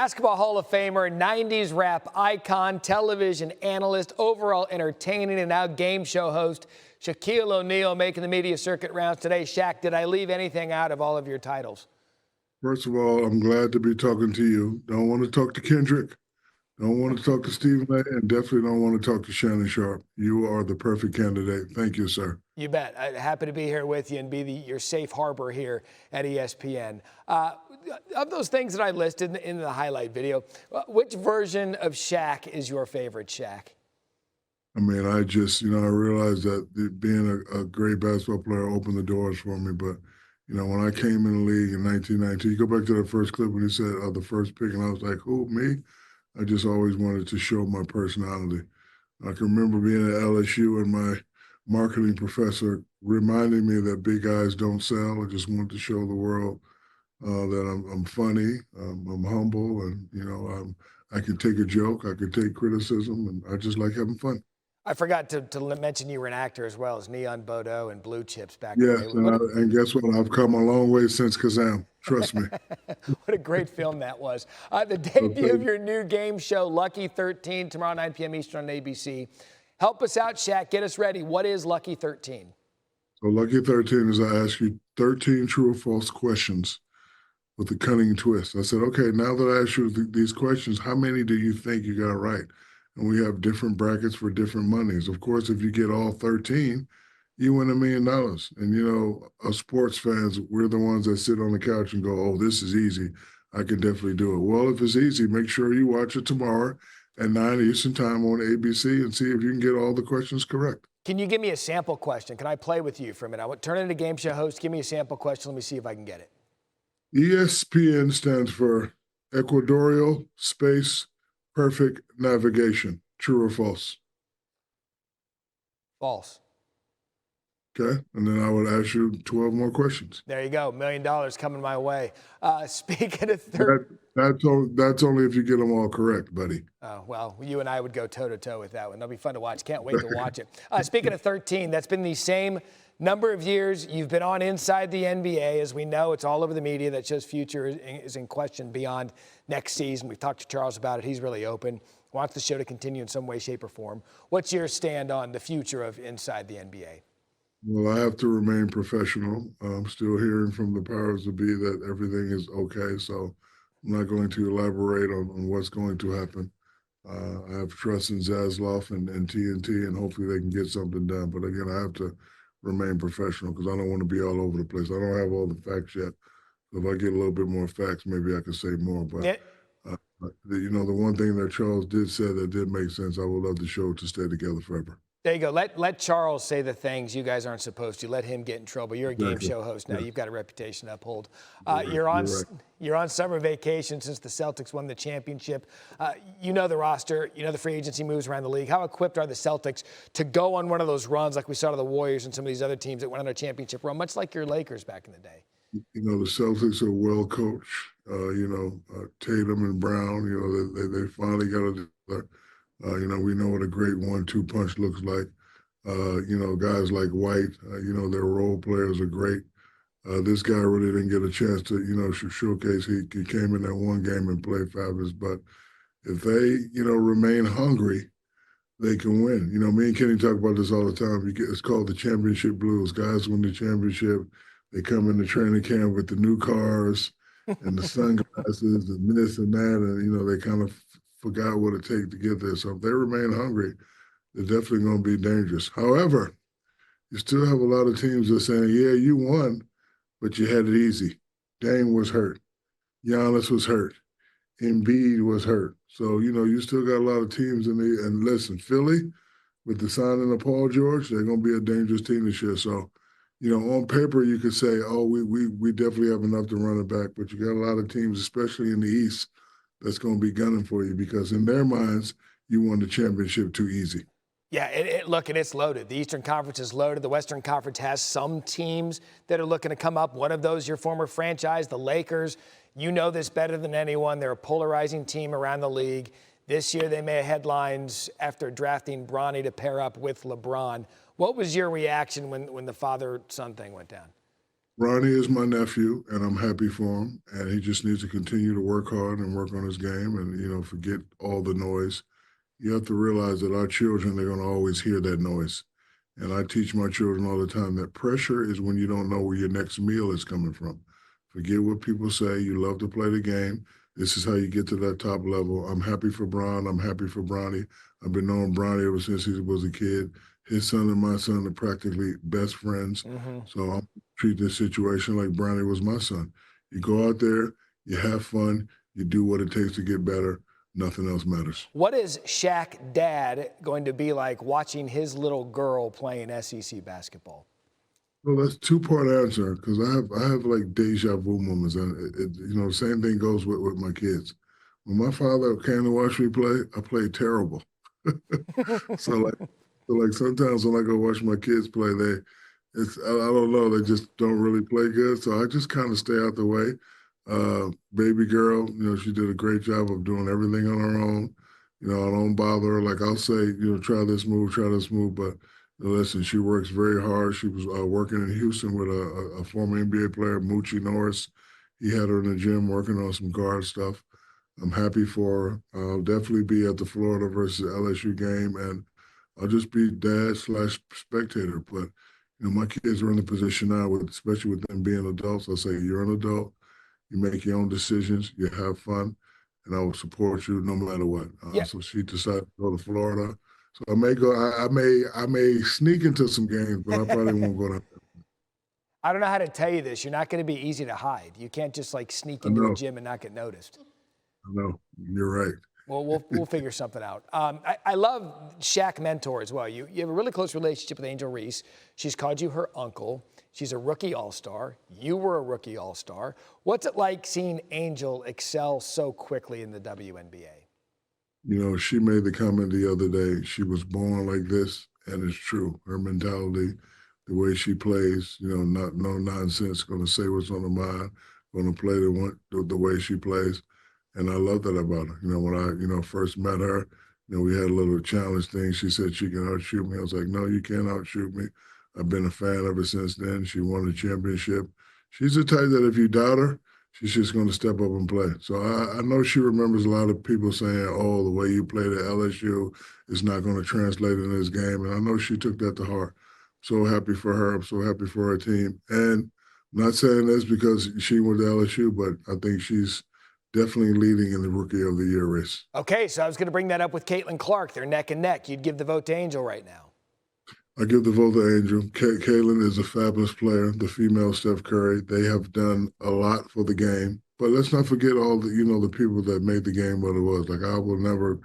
Basketball Hall of Famer, 90s rap icon, television analyst, overall entertaining, and now game show host, Shaquille O'Neal making the media circuit rounds today. Shaq, did I leave anything out of all of your titles? First of all, I'm glad to be talking to you. Don't want to talk to Kendrick. Don't want to talk to Stephen A. And definitely don't want to talk to Shannon Sharp. You are the perfect candidate. Thank you, sir. You bet. I'm happy to be here with you and be your safe harbor here at ESPN. Of those things that I listed in the highlight video, which version of Shaq is your favorite Shaq? I mean, I realized that being a great basketball player opened the doors for me. But, when I came in the league in 1992, you go back to that first clip when he said the first pick, and I was like, who, me? I just always wanted to show my personality. I can remember being at LSU and my marketing professor reminding me that big guys don't sell. I just wanted to show the world that I'm funny, I'm humble, and, I can take a joke, I can take criticism, and I just like having fun. I forgot to mention you were an actor as well as Neon Bodo and Blue Chips back in the day. Yes, and guess what? I've come a long way since Kazam. Trust me. What a great film that was. The debut of your new game show, Lucky 13, tomorrow 9 p.m. Eastern on ABC. Help us out, Shaq. Get us ready. What is Lucky 13? So Lucky 13 is I ask you 13 true or false questions with a cunning twist. I said, okay, now that I ask you these questions, how many do you think you got right? And we have different brackets for different monies. Of course, if you get all 13, you win $1 million. And, us sports fans, we're the ones that sit on the couch and go, oh, this is easy. I can definitely do it. Well, if it's easy, make sure you watch it tomorrow at 9 Eastern time on ABC and see if you can get all the questions correct. Can you give me a sample question? Can I play with you for a minute? I would turn into game show host. Give me a sample question. Let me see if I can get it. ESPN stands for Equatorial Space Perfect Navigation. True or false? False. Okay, and then I would ask you 12 more questions. There you go, $1 million coming my way. Speaking of that's only if you get them all correct, buddy. Oh, well, you and I would go toe-to-toe with that one. That'll be fun to watch. Can't wait to watch it. Speaking of 13, that's been the same number of years you've been on Inside the NBA. As we know, it's all over the media that shows future is in question beyond next season. We've talked to Charles about it. He's really open. Wants the show to continue in some way, shape, or form. What's your stand on the future of Inside the NBA? Well, I have to remain professional. I'm still hearing from the powers that be that everything is okay, so I'm not going to elaborate on what's going to happen. I have trust in Zaslav and TNT, and hopefully they can get something done. But again, I have to remain professional because I don't want to be all over the place. I don't have all the facts yet. So if I get a little bit more facts, maybe I can say more. But, the one thing that Charles did say that did make sense, I would love the show to stay together forever. There you go. Let Charles say the things you guys aren't supposed to. Let him get in trouble. You're a game show host now. You've got a reputation to uphold. You're on summer vacation since the Celtics won the championship. You know the roster. You know the free agency moves around the league. How equipped are the Celtics to go on one of those runs like we saw to the Warriors and some of these other teams that went on a championship run, much like your Lakers back in the day? The Celtics are well coached. Tatum and Brown, they finally got it together. We know what a great 1-2 punch looks like. Guys like White, their role players are great. This guy really didn't get a chance to, showcase. He came in that one game and played fabulous. But if they, remain hungry, they can win. Me and Kenny talk about this all the time. It's called the championship blues. Guys win the championship. They come into training camp with the new cars and the sunglasses and this and that. And, they kind of forgot what it takes to get there. So if they remain hungry, they're definitely going to be dangerous. However, you still have a lot of teams that are saying, yeah, you won, but you had it easy. Dame was hurt. Giannis was hurt. Embiid was hurt. So, you still got a lot of teams and listen, Philly, with the signing of Paul George, they're going to be a dangerous team this year. So, on paper, you could say, oh, we definitely have enough to run it back, but you got a lot of teams, especially in the East, that's going to be gunning for you because in their minds, you won the championship too easy. Yeah, look, and it's loaded. The Eastern Conference is loaded. The Western Conference has some teams that are looking to come up. One of those, your former franchise, the Lakers. You know this better than anyone. They're a polarizing team around the league. This year, they made headlines after drafting Bronny to pair up with LeBron. What was your reaction when the father-son thing went down? Bronny is my nephew, and I'm happy for him. And he just needs to continue to work hard and work on his game and, forget all the noise. You have to realize that our children, they're going to always hear that noise. And I teach my children all the time that pressure is when you don't know where your next meal is coming from. Forget what people say. You love to play the game. This is how you get to that top level. I'm happy for Bron. I'm happy for Bronny. I've been knowing Bronny ever since he was a kid. His son and my son are practically best friends. So I'm treat this situation like Bronny was my son. You go out there, you have fun, you do what it takes to get better. Nothing else matters. What is Shaq dad going to be like watching his little girl playing SEC basketball? Well, that's two-part answer because I have like deja vu moments, and the same thing goes with my kids. When my father came to watch me play, I played terrible. So sometimes when I go watch my kids play, I don't know, they just don't really play good. So I just kind of stay out the way. Baby girl, she did a great job of doing everything on her own. I don't bother her. Like I'll say, try this move, but listen, she works very hard. She was working in Houston with a former NBA player, Moochie Norris. He had her in the gym working on some guard stuff. I'm happy for her. I'll definitely be at the Florida versus LSU game, and I'll just be dad/spectator. But my kids are in a position now, especially with them being adults. I say, you're an adult. You make your own decisions. You have fun, and I will support you no matter what. So she decided to go to Florida. So I may go. I may sneak into some games, but I probably won't go down. I don't know how to tell you this. You're not going to be easy to hide. You can't just like sneak into a gym and not get noticed. I know. You're right. Well, we'll figure something out. I love Shaq mentor as well. You have a really close relationship with Angel Reese. She's called you her uncle. She's a rookie all-star. You were a rookie all-star. What's it like seeing Angel excel so quickly in the WNBA? She made the comment the other day, she was born like this, and it's true. Her mentality, the way she plays, no nonsense, going to say what's on her mind, going to play the way she plays. And I love that about her. When I, first met her, we had a little challenge thing. She said she can outshoot me. I was like, no, you can't outshoot me. I've been a fan ever since then. She won the championship. She's the type that if you doubt her, she's just going to step up and play. So I know she remembers a lot of people saying, oh, the way you played at LSU is not going to translate in this game. And I know she took that to heart. I'm so happy for her. I'm so happy for her team. And I'm not saying this because she went to LSU, but I think she's definitely leading in the Rookie of the Year race. Okay, so I was going to bring that up with Caitlin Clark. They're neck and neck. You'd give the vote to Angel right now. I give the vote to Angel. Caitlin is a fabulous player, the female Steph Curry. They have done a lot for the game. But let's not forget all the people that made the game what it was. Like I will never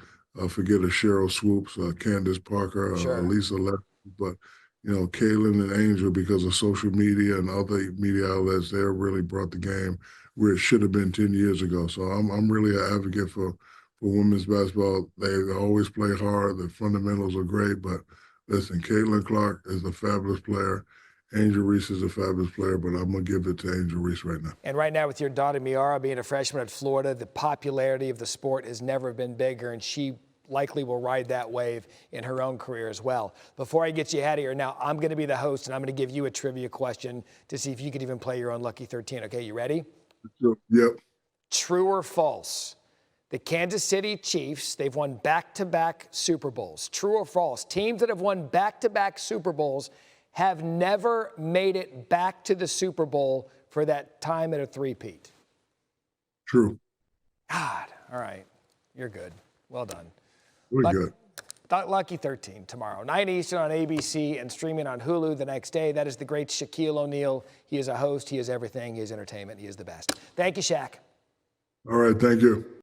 forget a Cheryl Swoops, Candace Parker, Lisa Left. But, Caitlin and Angel, because of social media and other media outlets, they really brought the game where it should have been 10 years ago. So I'm really an advocate for women's basketball. They always play hard. The fundamentals are great, but listen, Caitlin Clark is a fabulous player. Angel Reese is a fabulous player, but I'm going to give it to Angel Reese right now. And right now with your daughter Miara being a freshman at Florida, the popularity of the sport has never been bigger, and she likely will ride that wave in her own career as well. Before I get you out of here, now I'm going to be the host, and I'm going to give you a trivia question to see if you could even play your own Lucky 13. Okay, you ready? Yep. True or false? The Kansas City Chiefs, they've won back-to-back Super Bowls. True or false? Teams that have won back-to-back Super Bowls have never made it back to the Super Bowl for that time at a three-peat. True. God, all right. You're good. Well done. We're good. Lucky 13 tomorrow, 9 Eastern on ABC and streaming on Hulu the next day. That is the great Shaquille O'Neal. He is a host. He is everything. He is entertainment. He is the best. Thank you, Shaq. All right. Thank you.